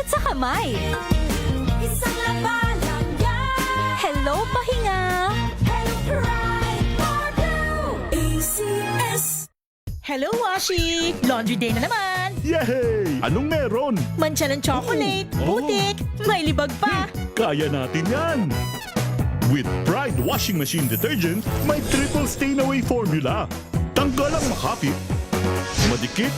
at sa kamay. Isang labanan yan. Hello, pahinga. Hello, pride, ACS. Hello, Washi! Laundry day na naman! Yay! Anong meron? Mancha ng chocolate, Oh. putik, may libag pa. Kaya natin yan! With Pride Washing Machine Detergent, may triple stain-away formula. Tanggal ang makapit, madikit,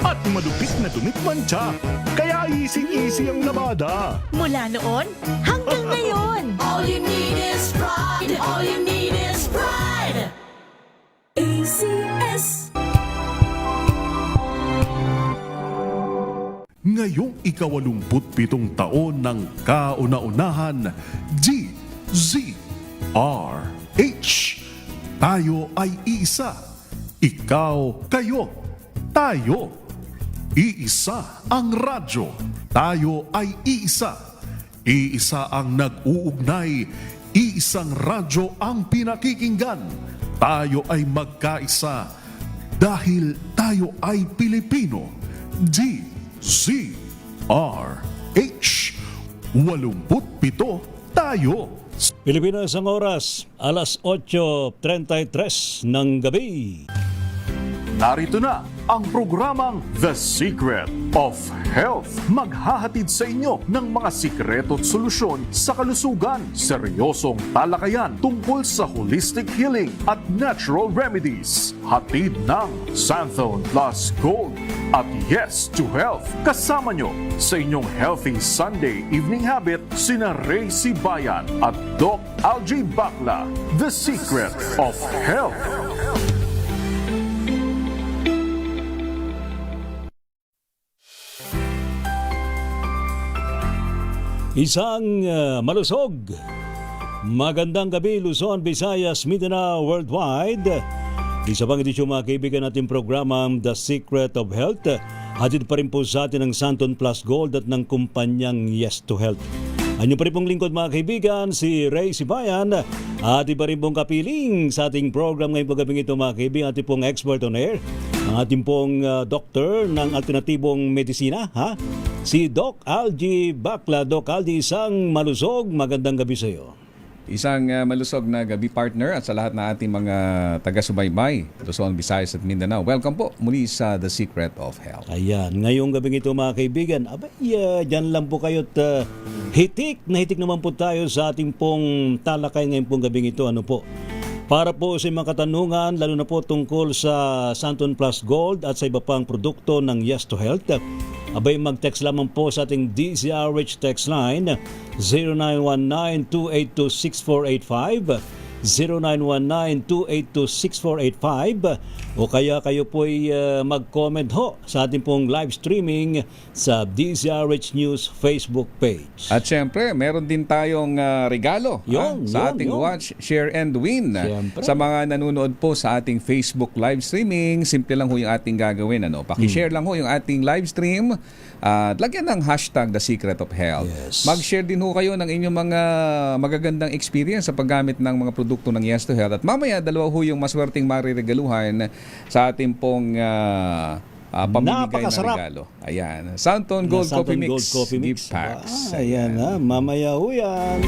at malupit na dumit mancha. Kaya easy-easy ang labada. Mula noon hanggang ngayon. All you need is pride. All you need is pride. ACS. Ngayong ika-87 taon ng kauna-unahan, DZRH. Tayo ay iisa. Ikaw, kayo, tayo. Iisa ang radyo. Tayo ay iisa. Iisa ang nag-uugnay. Iisang radyo ang pinakikinggan. Tayo ay magkaisa. Dahil tayo ay Pilipino. DZRH. 87 tayo. Pilipinas ang oras, alas 8:33 ng gabi. Narito na ang programang The Secret of Health. Maghahatid sa inyo ng mga sikreto at solusyon sa kalusugan, seryosong talakayan tungkol sa holistic healing at natural remedies. Hatid ng Santhone Plus Gold at Yes to Health. Kasama nyo sa inyong Healthy Sunday Evening Habit sina Ray Sibayan at Doc Algie Bacla. The Secret of Health. Isang malusog. Magandang gabi, Luzon, Visayas, Mindanao, worldwide. Isa pang edisyon mga kaibigan natin programang The Secret of Health. Hatid pa rin po sa atin ng Santon Plus Gold at ng kumpanyang Yes to Health. Anyo pa rin pong lingkod mga kaibigan, si Ray Sibayan. At iba rin pong kapiling sa ating program ngayong pagabing ito mga kaibigan. Ating pong expert on air, ang ating pong doktor ng alternatibong medisina, si Doc Algie Bacla. Doc Algie, isang malusog, magandang gabi sa iyo. Isang malusog na gabi partner at sa lahat na ating mga taga-subaybay, Luzon, Visayas at Mindanao. Welcome po muli sa The Secret of Health. Ayan, ngayong gabing ito mga kaibigan, dyan lang po kayo at hitik naman po tayo sa ating pong talakay ngayong pong gabing ito. Ano po? Para po sa mga katanungan, lalo na po tungkol sa Santon Plus Gold at sa iba pang produkto ng Yes to Health, abay mag-text lamang po sa ating DZRH text line 0919-282-6485, 0919-282-6485, o kaya kayo po ay mag-comment ho sa ating pong live streaming sa DZRH News Facebook page. At syempre, meron din tayong regalo sa ating Watch, Share and Win. Siyempre. Sa mga nanonood po sa ating Facebook live streaming, simple lang ho yung ating gagawin. Paki-share lang ho yung ating live stream at lagyan ng hashtag The Secret of Health. Yes. Mag-share din ho kayo ng inyong mga magagandang experience sa paggamit ng mga produkto ng Yes to Health. At mamaya, dalawa ho yung maswerteng mariregaluhan sa ating pong pamimigay na regalo. Ayan. Santon Gold Coffee Mix gift packs. Ayan na, mamaya ho yan.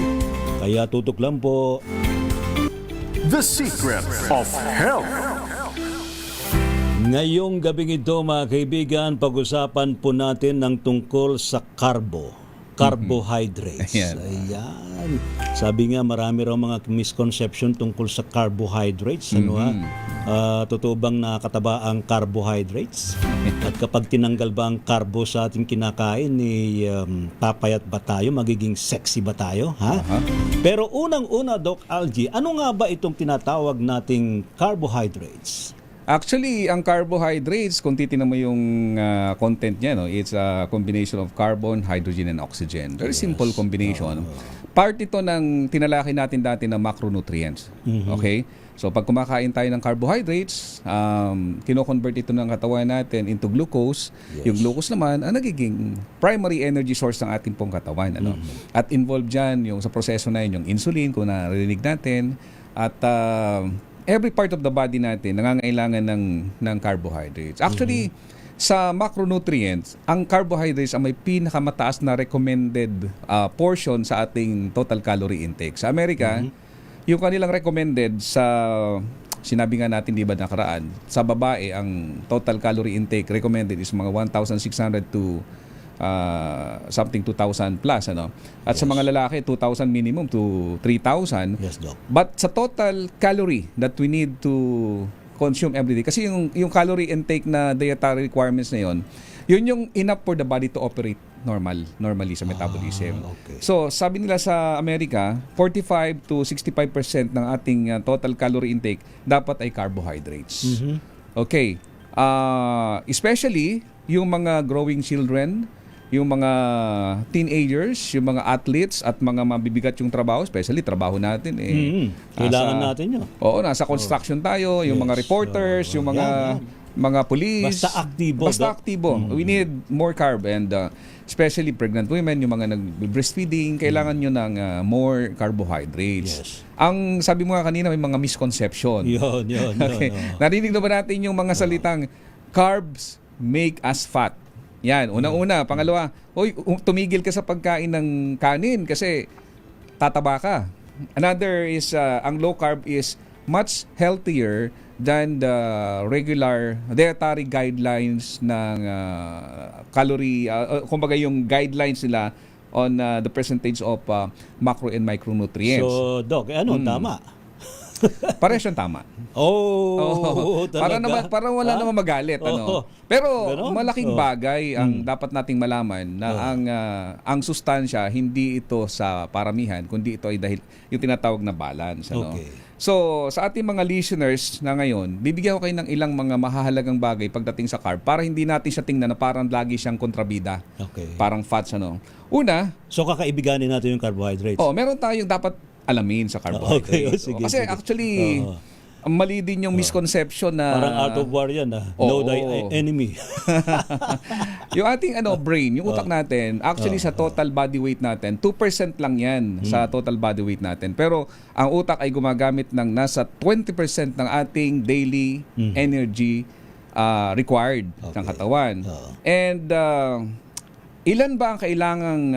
Kaya tutok lang po. The Secret of Health. Ngayong gabing ito mga kaibigan, pag-usapan po natin ng tungkol sa carbohydrates. Ayan. Sabi nga marami raw mga misconception tungkol sa carbohydrates. Totoo bang nakakataba ang carbohydrates? At kapag tinanggal ba ang carbo sa ating kinakain, papayat ba tayo? Magiging sexy ba tayo? Pero unang-una, Doc Algie, ano nga ba itong tinatawag nating carbohydrates? Actually, ang carbohydrates, kung titignan mo yung content niya, it's a combination of carbon, hydrogen, and oxygen. Very simple combination. Part ito ng tinalaki natin dati na macronutrients. Okay? So, pag kumakain tayo ng carbohydrates, kino-convert ito ng katawan natin into glucose. Yung glucose naman, ang nagiging primary energy source ng ating pong katawan. At involved dyan yung sa proseso na yun, yung insulin, kung narinig natin. At every part of the body natin nangangailangan ng carbohydrates. Actually, sa macronutrients, ang carbohydrates ang may pinakamataas na recommended portion sa ating total calorie intake. Sa Amerika, yung kanilang recommended sa, sinabi nga natin di ba nakaraan, sa babae, ang total calorie intake recommended is mga 1,600 to something 2,000 plus. Ano? At sa mga lalaki, 2,000 minimum to 3,000. Yes, Doc. But sa total calorie that we need to consume every day, kasi yung calorie intake na dietary requirements na yun yung enough for the body to operate normally sa metabolism. Okay. So, sabi nila sa Amerika, 45 to 65% ng ating total calorie intake dapat ay carbohydrates. Okay. Especially yung mga growing children, yung mga teenagers, yung mga athletes at mga mabibigat yung trabaho, especially trabaho natin Kailangan natin yun. Oo, nasa construction tayo, yung mga reporters, yung mga police. Basta aktibo. Basta Doc. aktibo. We need more carb, and especially pregnant women, yung mga nag-breastfeeding, kailangan nyo ng more carbohydrates. Yes. Ang sabi mo nga kanina, may mga misconception. Yun. Okay. Narinig na ba natin yung mga salitang carbs make us fat? Yan, unang-una. Pangalawa, tumigil ka sa pagkain ng kanin kasi tataba ka. Another is, ang low carb is much healthier than the regular dietary guidelines ng calorie, kumbaga yung guidelines nila on the percentage of macro and micronutrients. So, Doc, tama? Parehas yung tama. Talaga? Para wala namang magalit. Pero Ganon? malaking bagay ang dapat nating malaman na ang sustansya hindi ito sa paramihan, kundi ito ay dahil yung tinatawag na balance. Okay. So, sa ating mga listeners na ngayon, bibigyan ko kayo ng ilang mga mahahalagang bagay pagdating sa carb para hindi natin siya tingnan na parang lagi siyang kontrabida. Okay. Parang fats. Una, So, kakaibiganin natin yung carbohydrates. meron tayong dapat alamin sa carbohydrates. Okay, sige. Kasi actually, mali din yung misconception na Parang out of war yan. Know thy enemy. yung ating brain, yung utak natin, actually sa total body weight natin, 2% lang yan sa total body weight natin. Pero ang utak ay gumagamit ng nasa 20% ng ating daily energy required ng katawan. And ilan ba ang kailangang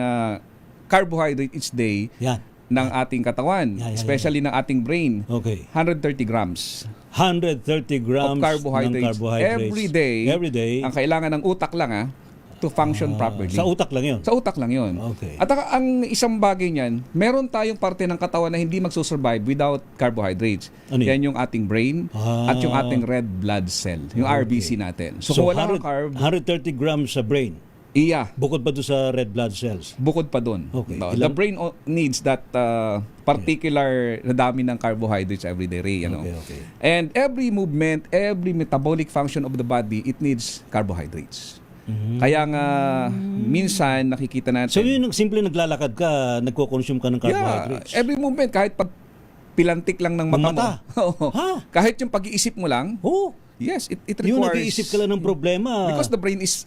carbohydrate each day Yan. ng ating katawan, especially ng ating brain? Okay. 130 grams 130 grams of carbohydrates. ng carbohydrates. Every day. Ang Ang kailangan ng utak lang to function properly. sa utak lang yun. Sa utak lang yun. Okay. At ang isang bagay niyan, meron tayong parte ng katawan na hindi magsusurvive without carbohydrates. Ano yun? Yan yung ating brain at yung ating red blood cell, yung RBC natin. So kung wala kang carb, 130 grams sa brain. bukod Bukod pa doon sa red blood cells. pa dun. Okay. No, the brain needs that particular na dami ng carbohydrates every day. Okay. And every movement, every metabolic function of the body, it needs carbohydrates. Kaya nga, minsan nakikita natin. So yun, simple naglalakad ka, nagko-consume ka ng carbohydrates. every movement, kahit pag pilantik lang ng mata, mata? mo. Ha? Kahit yung pag-iisip mo lang, yes, it requires. Yung nag-iisip ka lang ng problema. Because the brain is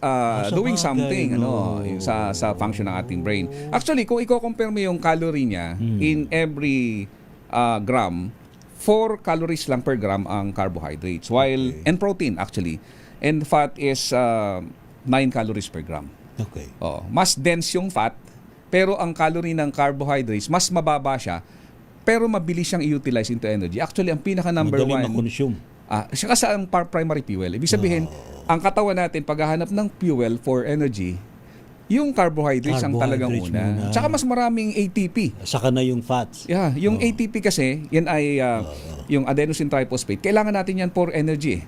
doing something yung sa function ng ating brain. Actually, kung i-compare mo yung calorie niya in every gram, 4 calories lang per gram ang carbohydrates, while and protein actually, and fat is 9 calories per gram. Okay. Mas dense yung fat, pero ang calorie ng carbohydrates mas mababa siya, pero mabilis siyang i-utilize into energy. Actually, ang pinaka number Madaling 1 ma-consume. siya kasi ang primary fuel. Ibig sabihin, ang katawan natin paghahanap ng fuel for energy, yung carbohydrates ang talagang una. Carbohydrates muna. Tsaka mas maraming ATP. Saka na yung fats. Yung ATP kasi, yan ay yung adenosine triphosphate. Kailangan natin yan for energy.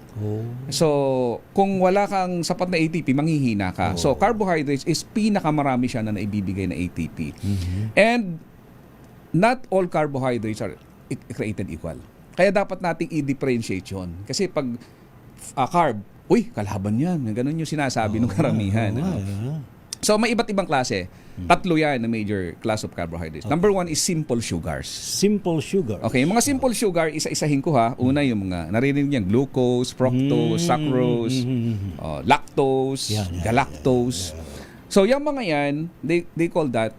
So, kung wala kang sapat na ATP, manghihina ka. So, carbohydrates is pinakamarami siya na naibibigay na ATP. And not all carbohydrates are created equal. Kaya dapat nating i-differentiate yun. Kasi pag carb, kalaban yan. Ganun yung sinasabi ng karamihan. So, may iba't ibang klase. 3 yan na major class of carbohydrates. Number 1 is simple sugars. Simple sugar. Okay, yung mga simple sugar, isa-isahin ko Una, yung mga narinig niyan, glucose, fructose, sucrose, lactose, galactose. So, yung mga yan, they call that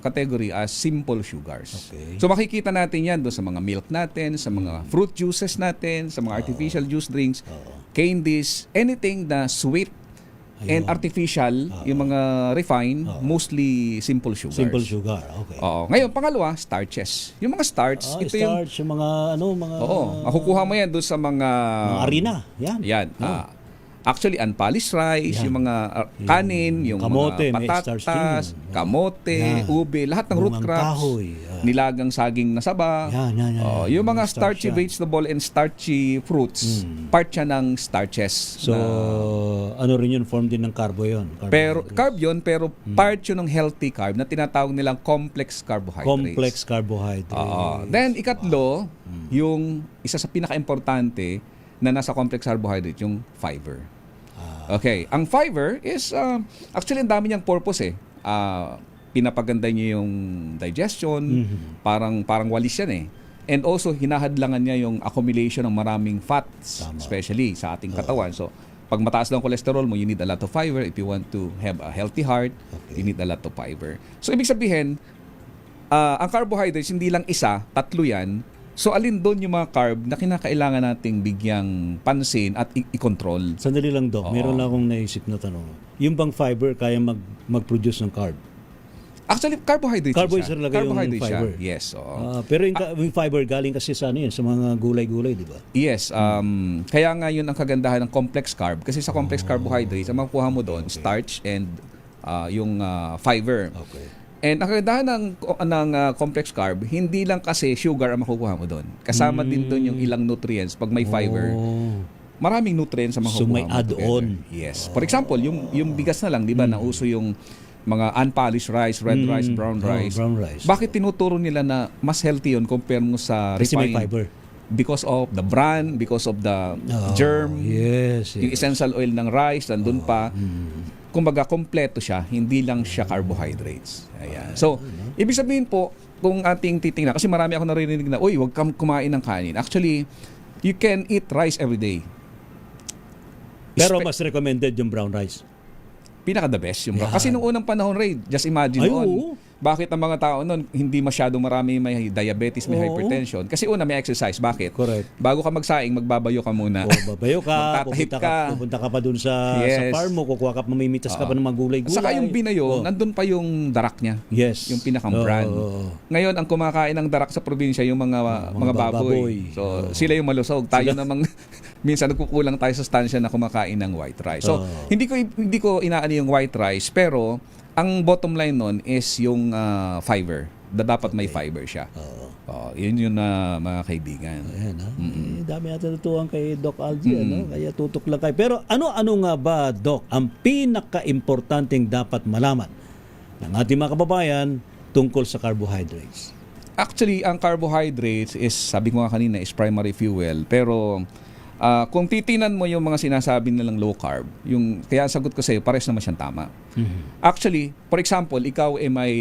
category as simple sugars. Okay. So, makikita natin yan doon sa mga milk natin, sa mga fruit juices natin, sa mga artificial juice drinks, candies, anything na sweet and artificial, yung mga refined, mostly simple sugars. Simple sugar, okay. Oo. Ngayon, pangalawa, starches. Yung mga starch, ito yung... Starch, yung mga mga... Oo. Makukuha mo yan doon sa mga... mga harina, yan. Yan. Actually, unpolished rice, yung mga kanin, yung kamote, mga may starch patatas, din yun. kamote, Yan. ube, lahat ng root Bungang crops, kahoy, nilagang saging na saba. Yan. Yung mga Starch starchy yan. vegetable and starchy fruits, part siya ng starches. So, ano rin yun, form din ng carbo yun. Pero carb yun, pero part yun ng healthy carb na tinatawag nilang complex carbohydrates. Complex carbohydrates. Then, ikatlo, yung isa sa pinaka-importante na nasa complex carbohydrate, yung fiber. Okay. Ang fiber is, actually, ang dami niyang purpose eh. Pinapaganda niya yung digestion, parang walis yan eh. And also, hinahadlangan niya yung accumulation ng maraming fats, especially sa ating katawan. So, pag mataas lang cholesterol mo, you need a lot of fiber. If you want to have a healthy heart, you need a lot of fiber. So, ibig sabihin, ang carbohydrates, hindi lang isa, tatlo yan. So, alin doon yung mga carb na kinakailangan nating bigyang pansin at i-control? Sandali lang, Doc. Meron lang akong naisip na tanong. Yung bang fiber kaya mag-produce ng carb? Actually, carbohydrates Carbohydrates siya. talaga yung Carbohydrates siya. fiber. Yes. Pero yung fiber galing kasi sa ano yun, sa mga gulay-gulay, di ba? Yes. Kaya nga yun ang kagandahan ng complex carb. Kasi sa complex carbohydrates, ang makukuha mo doon, starch and yung fiber. Okay. And ang kagandahan ng complex carb, hindi lang kasi sugar ang makukuha mo doon. Kasama din doon yung ilang nutrients. Pag may fiber, maraming nutrients ang makukuha So may mo add-on. together. Yes. For example, yung bigas na lang, di ba, nauso yung mga unpolished rice, red rice, brown rice. Brown rice. Bakit tinuturo nila na mas healthy yun compare mo sa Kasi may refined? fiber. Because of the bran, because of the germ, Yes. yung essential oil ng rice, nandun pa. Kumbaga, kompleto siya, hindi lang siya carbohydrates. Ayan. So, ibig sabihin po, kung ating titingnan, kasi marami ako naririnig na, uy, huwag kang kumain ng kanin. Actually, you can eat rice every day. Pero mas recommended yung brown rice. Pinaka-the best yung brown. Kasi nung unang panahon, Ray, just imagine noon, bakit ang mga tao noon hindi masyado marami may diabetes, may hypertension? Kasi una, may exercise. Bakit? Correct. Bago ka magsaing, magbabayo ka muna. Babayo ka, Magtatahip pupunta ka pa dun sa Yes. farm mo, kukuha ka, mamimitas ka pa ng mga gulay-gulay. Saka yung binayo, nandun pa yung darak niya. Yes. Yung pinakang brand. Ngayon, ang kumakain ng darak sa probinsya, yung mga baboy. So, sila yung malusog. Tayo namang, minsan nagkukulang tayo sa stansya na kumakain ng white rice. So, hindi ko inaani yung white rice, pero ang bottom line nun is yung fiber. Dapat may fiber siya. Yun yung mga kaibigan. Ayan, ha? Dami natin natutuhan kay Doc Algie, ano? Kaya tutok lang kayo. Pero ano nga ba, Doc, ang pinaka-importanting dapat malaman ng ating mga kababayan tungkol sa carbohydrates? Actually, ang carbohydrates is, sabi ko nga kanina, is primary fuel. Pero kung titinan mo yung mga sinasabi nilang low carb, kaya ang sagot ko sa'yo, pares naman siyang tama. Actually, for example, ikaw ay may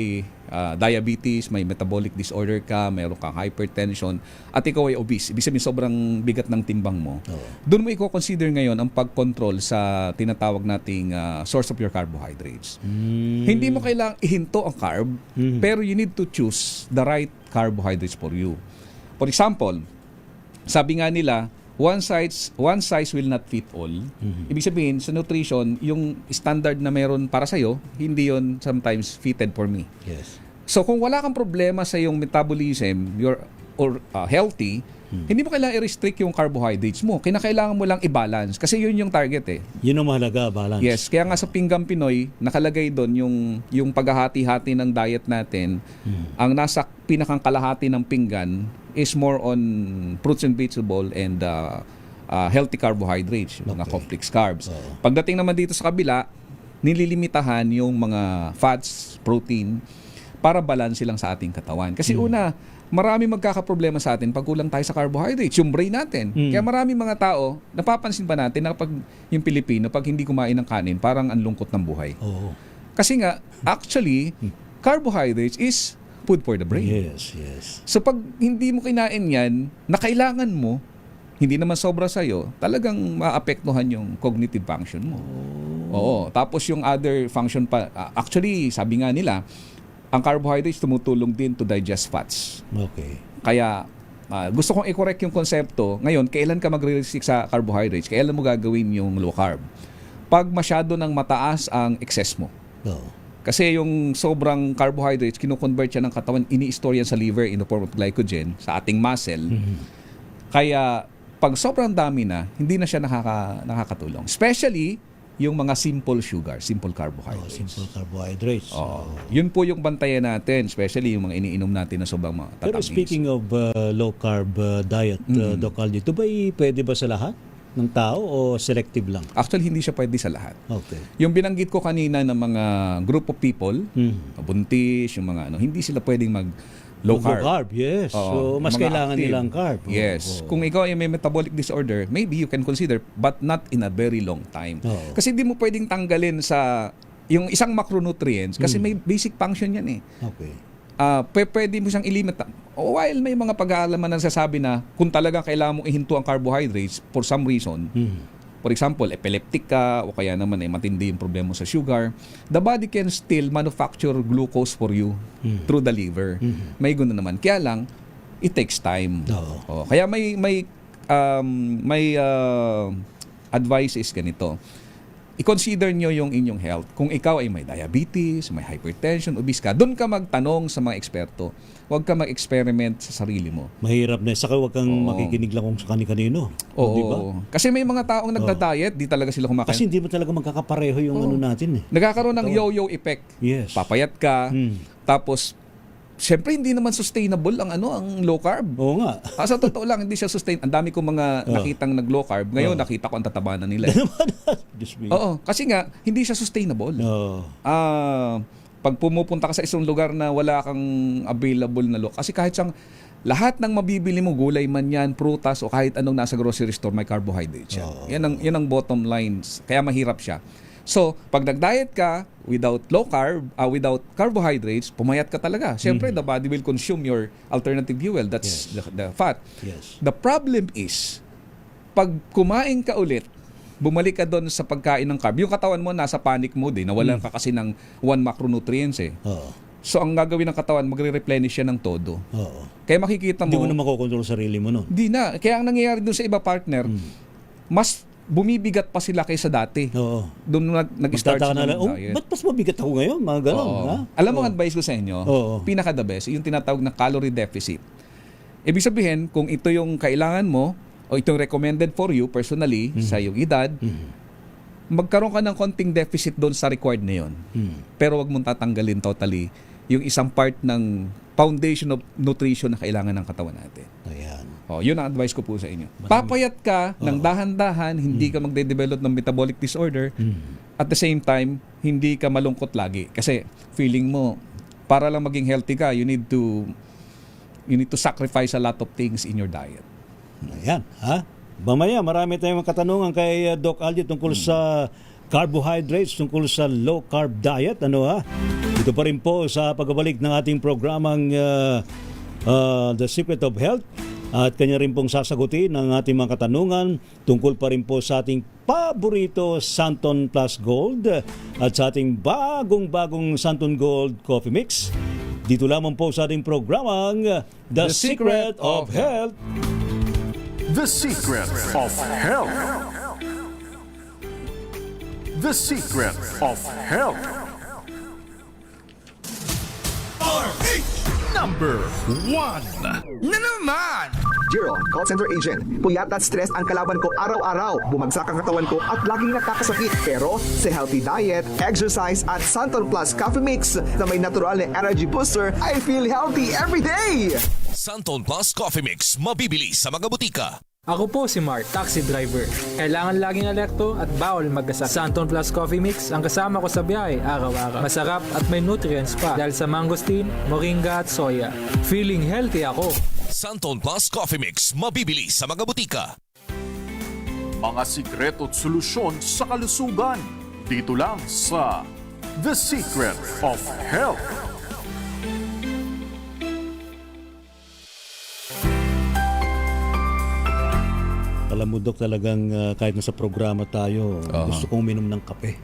diabetes, may metabolic disorder ka, mayroon kang hypertension, at ikaw ay obese. Ibig sabihin, sobrang bigat ng timbang mo. Doon mo i-consider ngayon ang pag-control sa tinatawag nating source of your carbohydrates. Hindi mo kailangang ihinto ang carb, pero you need to choose the right carbohydrates for you. For example, sabi nga nila, one size will not fit all. Ibig sabihin, sa nutrition, yung standard na meron para sa'yo, hindi yon sometimes fitted for me. Yes. So, kung wala kang problema sa iyong metabolism, or healthy, hindi mo kailangan i-restrict yung carbohydrates mo. Kinakailangan mo lang i-balance. Kasi yun yung target eh. Yun ang mahalaga, balance. Yes, kaya nga sa Pinggan Pinoy, nakalagay doon yung paghahati-hati ng diet natin. Ang nasa pinakang kalahati ng pinggan is more on fruits and vegetable and healthy carbohydrates, yung mga complex carbs. Pagdating naman dito sa kabila, nililimitahan yung mga fats, protein, para balanse lang sa ating katawan. Kasi una, marami magkakaproblema sa atin pag kulang tayo sa carbohydrates, yung brain natin. Kaya marami mga tao, napapansin pa natin na pag yung Pilipino, pag hindi kumain ng kanin, parang ang lungkot ng buhay. Kasi nga, actually, carbohydrates is food for the brain. Yes. So pag hindi mo kinain yan, na kailangan mo, hindi naman sobra sa'yo, talagang maapektuhan yung cognitive function mo. Oo. Tapos yung other function pa, actually, sabi nga nila, ang carbohydrates tumutulong din to digest fats. Okay. Kaya gusto kong i-correct yung konsepto. Ngayon, kailan ka magre-restrict sa carbohydrates? Kailan mo gagawin yung low carb? pag masyado ng mataas ang excess mo. Oo. Kasi yung sobrang carbohydrates, kino-convert siya ng katawan, ini-store yan sa liver in the form of glycogen, sa ating muscle. Kaya pag sobrang dami na, hindi na siya nakakatulong. Especially yung mga simple sugar, simple carbohydrates. Simple carbohydrates. Yun po yung bantayan natin, especially yung mga iniinom natin na sobrang mga tatamis. Pero speaking of low carb diet, Doc Aldi, ito ba pwede ba sa lahat ng tao o selective lang? Actually, hindi siya pwede sa lahat. Okay. Yung binanggit ko kanina ng mga group of people, buntis, yung mga hindi sila pwedeng mag low carb. Yes. Oo, So, mas mga kailangan active. nilang carb. Yes. Oo. Kung ikaw ay may metabolic disorder, maybe you can consider, but not in a very long time. Oo. Kasi hindi mo pwedeng tanggalin sa yung isang macronutrients kasi may basic function yan eh. Okay. Pwede mo siyang ilimit. While may mga pag-aalaman na nagsasabi na kung talagang kailangan mong ihinto ang carbohydrates for some reason, for example, epileptic ka o kaya naman matindi yung problema sa sugar, the body can still manufacture glucose for you through the liver. May ganoon naman. Kaya lang, it takes time. Oo. Kaya may advice is ganito. I-consider nyo yung inyong health. Kung ikaw ay may diabetes, may hypertension, obese ka, doon ka magtanong sa mga eksperto. Huwag ka mag-experiment sa sarili mo. Mahirap na. Saka huwag kang makikinig lang kung sa kani-kanino. Oo. Di ba? Kasi may mga taong nagda-diet, di talaga sila kumakain. Kasi hindi mo talaga magkakapareho yung ano natin eh. Nagkakaroon ng yo-yo effect. Yes. Papayat ka, tapos syempre hindi naman sustainable ang ang low carb. Oo nga. Sa totoo lang hindi siya sustain. Ang dami kong mga nakitang nag-low carb. Ngayon nakita ko ang tataba na nila. Diyos me. Oo, kasi nga hindi siya sustainable. Oo. Pag pumupunta ka sa isang lugar na wala kang available na low, kasi kahit siyang lahat ng mabibili mo, gulay man yan, prutas o kahit anong nasa grocery store, may carbohydrates yan. Yan ang bottom lines. Kaya mahirap siya. So, pag nag-diet ka without low carb, without carbohydrates, pumayat ka talaga. Siyempre, the body will consume your alternative fuel. That's the fat. Yes. The problem is, pag kumain ka ulit, bumalik ka doon sa pagkain ng carb, yung katawan mo nasa panic mode nawalan ka kasi ng one macronutrients Oo. So, ang gagawin ng katawan, magre-replenish siya ng todo. Oo. Kaya makikita Hindi mo mo, na makokontrol sarili mo nun. di na. Kaya ang nangyayari doon sa iba partner, mas bumibigat pa sila kaysa dati. Oo. Doon nag-start Magtataka sila na lang, ng diet. ba't mas mabigat ako ngayon? Mga ganon. Oo. Ha? Alam mo ang advice ko sa inyo, Oo. pinaka-the best, yung tinatawag na calorie deficit. Ibig sabihin, kung ito yung kailangan mo, o itong recommended for you personally, sa iyong edad, magkaroon ka ng konting deficit doon sa required na yun. Pero wag mong tatanggalin totally yung isang part ng foundation of nutrition na kailangan ng katawan natin. Ayan. Yun ang advice ko po sa inyo. Papayat ka ng dahan-dahan, hindi ka magde-develop ng metabolic disorder. At the same time, hindi ka malungkot lagi. Kasi feeling mo, para lang maging healthy ka, you need to sacrifice a lot of things in your diet. Ayan. Ha? Mamaya, marami tayong katanungan kay Doc Aldi tungkol sa carbohydrates, tungkol sa low carb diet. Ano ha? Ito pa rin po sa pagbabalik ng ating programang The Secret of Health. At kanya rin pong sasagutin ang ating mga katanungan tungkol pa rin po sa ating paborito Santon Plus Gold at sa ating bagong Santon Gold Coffee Mix. Dito lamang po sa ating programang The Secret of Health. The Secret of Health. The Secret of Health. Number 1. Na naman! Jiro, call center agent. Puyat at stress ang kalaban ko araw-araw. Bumagsak ang katawan ko at laging nakakasakit. Pero sa healthy diet, exercise at Santon Plus Coffee Mix na may natural na energy booster, I feel healthy every day! Santon Plus Coffee Mix, mabibili sa mga butika. Ako po si Mark, taxi driver. Kailangan laging alerto at bawal magkasakit. Santon Plus Coffee Mix ang kasama ko sa biyahe araw-araw. Masarap at may nutrients pa dahil sa mangosteen, moringa at soya. Feeling healthy ako. Santon Plus Coffee Mix, mabibili sa mga butika. Mga sikreto at solusyon sa kalusugan. Dito lang sa The Secret of Health. Alam mo, Dok, talagang kahit nasa programa tayo, gusto kong uminom ng kape.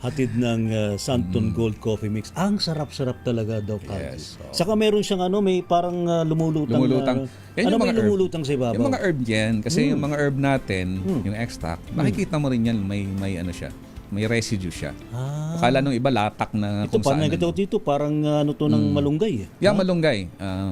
Hatid ng Santon Gold Coffee Mix. Ang sarap-sarap talaga, Doc Algie. Yes. Saka meron siyang may parang lumulutang. Lumulutang. Yan Ano yung may mga herb. lumulutang sa ibabaw? Yung mga herb yan, kasi yung mga herb natin, yung extract, makikita mo rin yan, may ano siya, may residue siya. Akala nung iba latak na Ito kung parang saan. ito dito, parang to ng malunggay. Yeah, malunggay.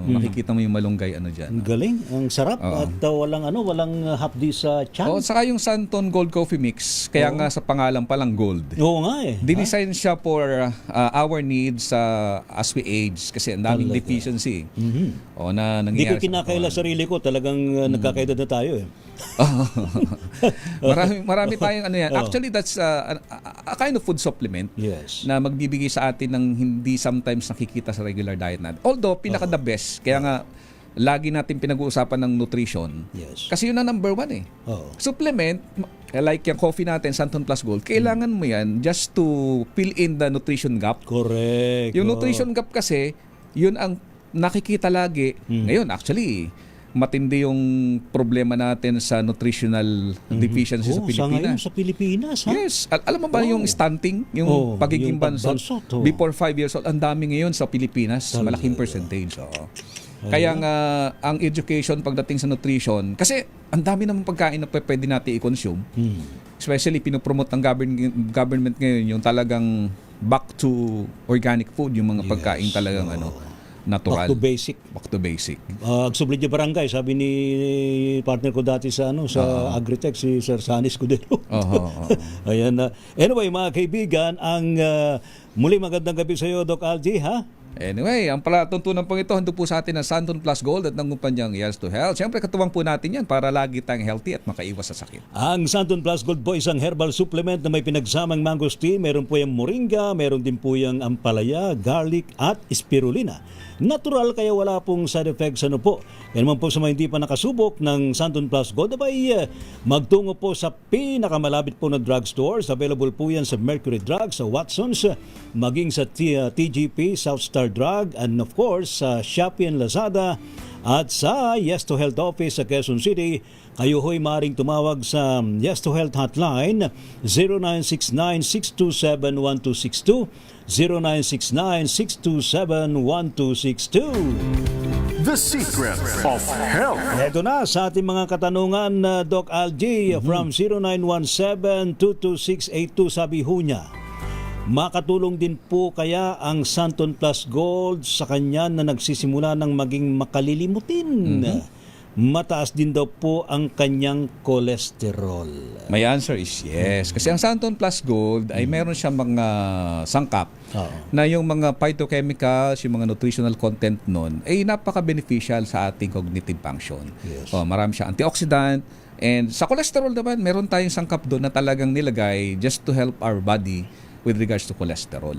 Makikita mo yung malunggay ano dyan. Ang galing, ang sarap at walang hapdi sa tiyan. Oh, saka yung Santon Gold Coffee Mix, kaya nga sa pangalan pa lang gold. Oo nga eh. Dinesign siya for our needs as we age kasi ang daming deficiency. O na Hindi ko nangyayari. kinakaila sarili ko, talagang nagkakaedad na tayo eh. marami tayong ano yan. Actually, that's a kind of food supplement Yes. na magbibigay sa atin ng hindi sometimes nakikita sa regular diet natin. Although, pinaka the best, kaya nga lagi natin pinag-uusapan ng nutrition. Yes. Kasi yun ang number one eh. Oo. Supplement, like yung coffee natin, Santon Plus Gold, kailangan mo yan just to fill in the nutrition gap. Correct. Yung Oo. nutrition gap kasi, yun ang nakikita lagi. Ngayon, actually, matindi yung problema natin sa nutritional deficiency sa Sa ngayon, Pilipinas. sa Pilipinas, ha? Yes. Alam mo ba yung stunting? Yung pagiging yung bansot? pagbansot, oh. Before 5 years old, ang dami ngayon sa Pilipinas. Malaking percentage. Oo. Kaya nga, ang education pagdating sa nutrition, kasi ang dami namang pagkain na pwede natin i-consume. Especially, pinopromote ng government ngayon yung talagang back to organic food, yung mga pagkain talagang natural. Back to basic. Back to basic. Sublit niya barangay, sabi ni partner ko dati sa sa Agritech, si Sir Sani Escudero. Ayan na. Anyway, mga kaibigan, ang muli magandang gabi sa iyo, Doc Algie, ha? Anyway, ang palatuntunan pong ito, hando po sa atin ng Santon Plus Gold at ng kumpanyang Yes to Health. Siyempre, katuwang po natin yan para lagi tayong healthy at makaiwas sa sakit. Ang Santon Plus Gold po isang herbal supplement na may pinagsamang mangosteen. Meron po yung moringa, meron din po yung ampalaya, garlic at spirulina. Natural kaya wala pong side effects po. Yan naman po sa mga hindi pa nakasubok ng Santon Plus Gold, magtungo po sa pinakamalapit po na drugstores. Available po yan sa Mercury Drugs, sa Watsons, maging sa TGP, South Star Drug, and of course sa Shopee and Lazada at sa Yes to Health office sa Quezon City. Kayo ho'y maaaring tumawag sa Yes to Health hotline 0969-627-1262, 0969-627-1262. The Secret of Health. Ito na sa ating mga katanungan, Doc Algie, from 0917-22682, sabi ho niya, makatulong din po kaya ang Santon Plus Gold sa kanya na nagsisimula ng maging makalilimutin? Mataas din daw po ang kanyang cholesterol. My answer is yes. Kasi ang Santon Plus Gold ay meron siyang mga sangkap na yung mga phytochemicals, yung mga nutritional content nun ay napaka-beneficial sa ating cognitive function. Yes. Marami siyang antioxidant. And sa cholesterol naman, meron tayong sangkap doon na talagang nilagay just to help our body with regards to cholesterol.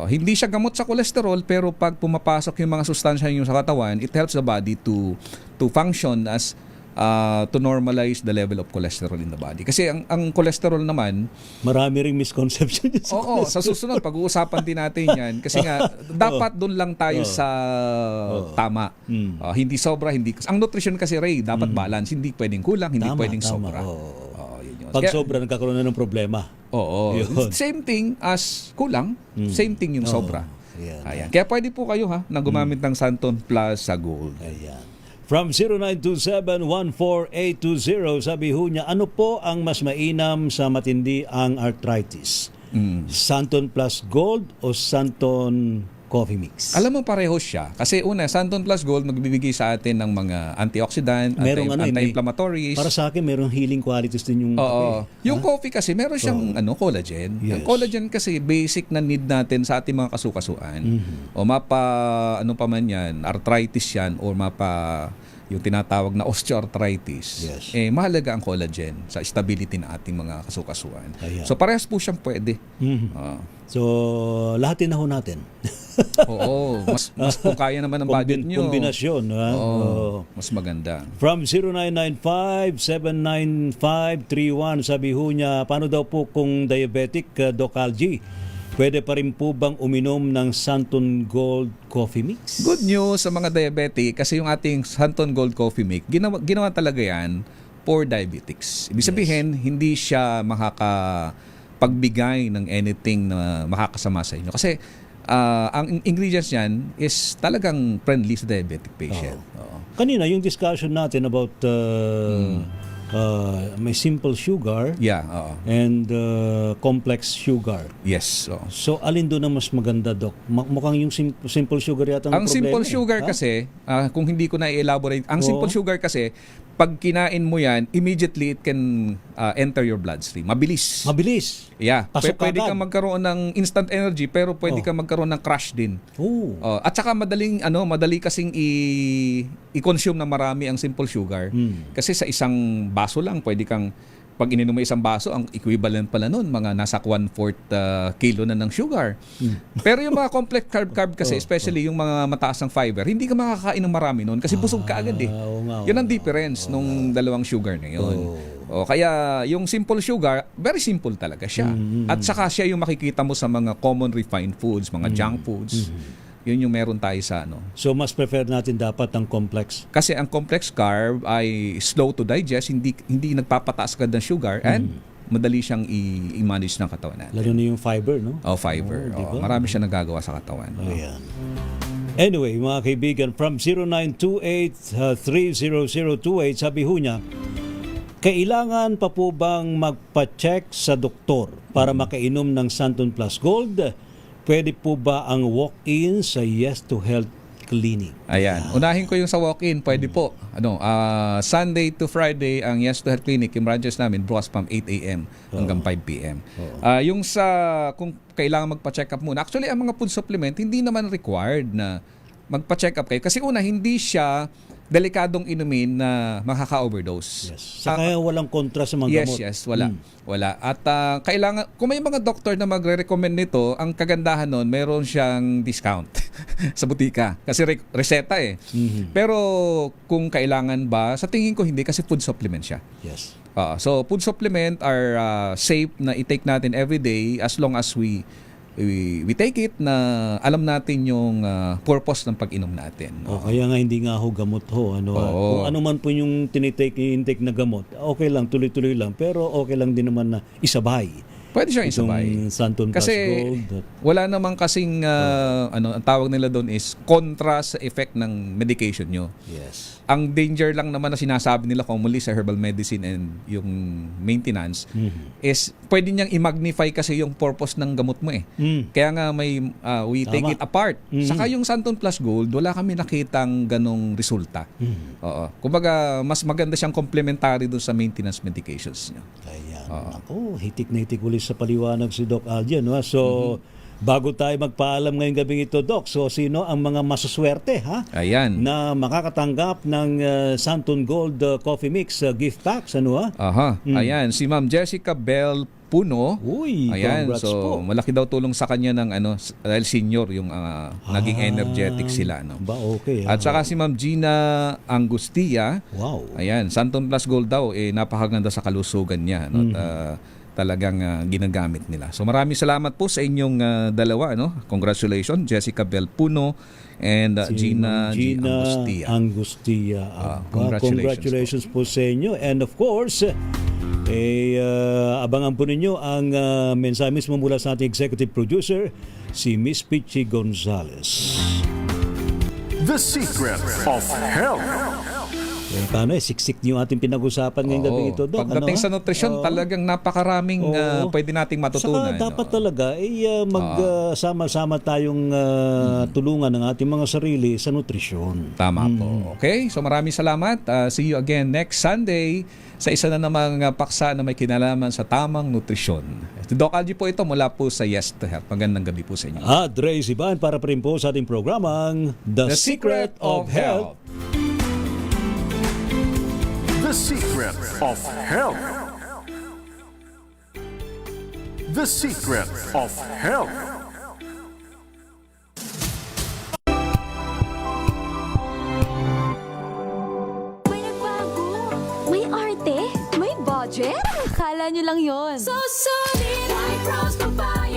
Hindi siya gamot sa cholesterol, pero pag pumapasok yung mga sustansya nyo sa katawan, it helps the body to function as to normalize the level of cholesterol in the body. Kasi ang cholesterol naman, marami ring misconception sa sa susunod pag-uusapan din natin 'yan kasi nga dapat doon lang tayo sa tama. Hindi sobra, hindi. Ang nutrition kasi, Ray, dapat balance, hindi pwedeng kulang, hindi pwedeng sobra. Yun. Pag Kaya, sobra, nagkakaroon na ng problema. Yun. Same thing as kulang, same thing yung sobra. Yan. Ayan. Kaya pwede po kayo na gumamit ng Santon Plus sa Gold. Ayan. From 0927-14820, sabi ho niya, ano po ang mas mainam sa matindi ang arthritis? Santon Plus Gold o Santon Coffee Mix? Alam mo, pareho siya. Kasi una, Santon Plus Gold magbibigay sa atin ng mga antioxidant, anti-inflammatories. Para sa akin, merong healing qualities din yung kape. Yung coffee kasi, meron siyang collagen. Yes. Ang collagen kasi, basic na need natin sa ating mga kasukasuan. O arthritis yan, o yung tinatawag na osteoarthritis. Yes. Mahalaga ang collagen sa stability ng ating mga kasukasuan. Ayan. So, parehas po siyang pwede. So, lahatin na ho natin. Mas kung kaya naman ang budget nyo. Kombinasyon. Mas maganda. From 0995-795-31, sabi ho niya, paano daw po kung diabetic, Doc Algie? Pwede pa rin po bang uminom ng Santon Gold Coffee Mix? Good news sa mga diabetic kasi yung ating Santon Gold Coffee Mix, ginawa talaga yan for diabetics. Ibig sabihin, hindi siya pagbigay ng anything na makakasama sa inyo. Kasi ang ingredients niyan is talagang friendly sa diabetic patient. Oo. Kanina, yung discussion natin about may simple sugar Yeah, oo. and complex sugar. Yes. Oo. So, alin doon ang mas maganda, Doc? Mukhang yung simple sugar yata Ang problema. simple sugar Ha? kasi, kung hindi ko na i-elaborate, ang simple sugar kasi, pag kinain mo yan, immediately it can enter your bloodstream. Mabilis. Mabilis. Yeah. Pasok Pwede agad. kang magkaroon ng instant energy, pero pwede kang magkaroon ng crash din. Oh. At saka madali kasing i-consume na marami ang simple sugar. Kasi sa isang baso lang, pwede kang, pag ininom mo isang baso, ang equivalent pala nun, mga nasa 1/4 kilo na ng sugar. Pero yung mga complex carb kasi, especially yung mga mataas ng fiber, hindi ka makakain ng marami nun kasi busog ka agad eh. Oo nga, Yun ang difference nung dalawang sugar na yun. Kaya yung simple sugar, very simple talaga siya. At saka siya yung makikita mo sa mga common refined foods, mga junk foods. Yun yung meron tayo sa ano. So, mas prefer natin dapat ang complex. Kasi ang complex carb ay slow to digest, hindi nagpapataas agad ng sugar, and madali siyang i-manage ng katawan natin. Lalo na yung fiber, no? Fiber. diba? Marami siya nagagawa sa katawan. Ayan. Anyway, mga kaibigan, from 0928-30028, sabi ho niya, kailangan pa po bang magpa-check sa doktor para makainom ng Santon Plus Gold? Pwede po ba ang walk-in sa Yes to Health Clinic? Ayan. Unahin ko yung sa walk-in. Pwede po. Sunday to Friday, ang Yes to Health Clinic, yung branches namin, bukas from 8 a.m. hanggang 5 p.m. Yung sa, kung kailangan magpa-check up muna, actually, ang mga food supplement, hindi naman required na magpa-check up kayo. Kasi una, hindi siya delikadong inumin na makaka-overdose. Yes. Saka walang kontra sa mga gamot. Yes, wala. Wala. At kailangan, kung may mga doktor na magre-recommend nito, ang kagandahan nun, meron siyang discount sa butika. Kasi reseta eh. Pero kung kailangan ba, sa tingin ko hindi kasi food supplement siya. Yes. So food supplement are safe na i-take natin every day as long as we take it na alam natin yung purpose ng pag-inom natin. Kaya nga hindi nga ho gamot ho. Kung ano man po yung intake na gamot, okay lang, tuloy-tuloy lang. Pero okay lang din naman na isabay. Pwede siyang isabay. Itong Santon Plus Kasi Gold. wala namang kasing, ang tawag nila doon is kontra sa effect ng medication nyo. Yes. Ang danger lang naman na sinasabi nila commonly sa herbal medicine and yung maintenance is pwede niyang i-magnify kasi yung purpose ng gamot mo eh. Kaya nga we take it apart. Saka yung Santon Plus Gold, wala kami nakitang ganong resulta. Kumbaga, mas maganda siyang complementary doon sa maintenance medications niyo. Ayan. Ako, hitik na hitik ulit sa paliwanag si Doc Aldian. No? So, bago tayo magpaalam ngayong gabing ito, Doc, so sino ang mga masuswerte Ayan. na makakatanggap ng Santon Gold Coffee Mix gift packs? Ano ha? Ayan, si Ma'am Jessica Bell Puno. Uy, ayan, congrats so po. malaki daw tulong sa kanya ng dahil senior yung naging energetic sila. Okay. At saka si Ma'am Gina Angustia. Wow. Ayan, Santon Plus Gold daw, napakaganda sa kalusugan niya. Talagang ginagamit nila. So maraming salamat po sa inyong dalawa. Congratulations, Jessica Bell Puno and Gina Angustia. Congratulations po sa inyo. And of course, abangan po ninyo ang mensahe mismo mula sa ating executive producer, si Miss Pichi Gonzalez. The Secret of Health. Paano siksik niyo ating pinag-usapan ngayong gabi ito, Doc? Pagdating sa nutrisyon, talagang napakaraming pwede nating matutunan. Saka dapat talaga magsama-sama tayong tulungan ng ating mga sarili sa nutrisyon. Tama po. Okay, so maraming salamat. See you again next Sunday sa isa na namang paksa na may kinalaman sa tamang nutrisyon. Si Doc Algie po ito mula po sa Yes to Health. Magandang gabi po sa inyo. At Ray Siban para pa rin po sa ating programang The Secret of Health. The Secret of Health. The Secret of Health. May nagbago, may arte, may budget. Akala nyo lang yon. So solid, white rose papaya.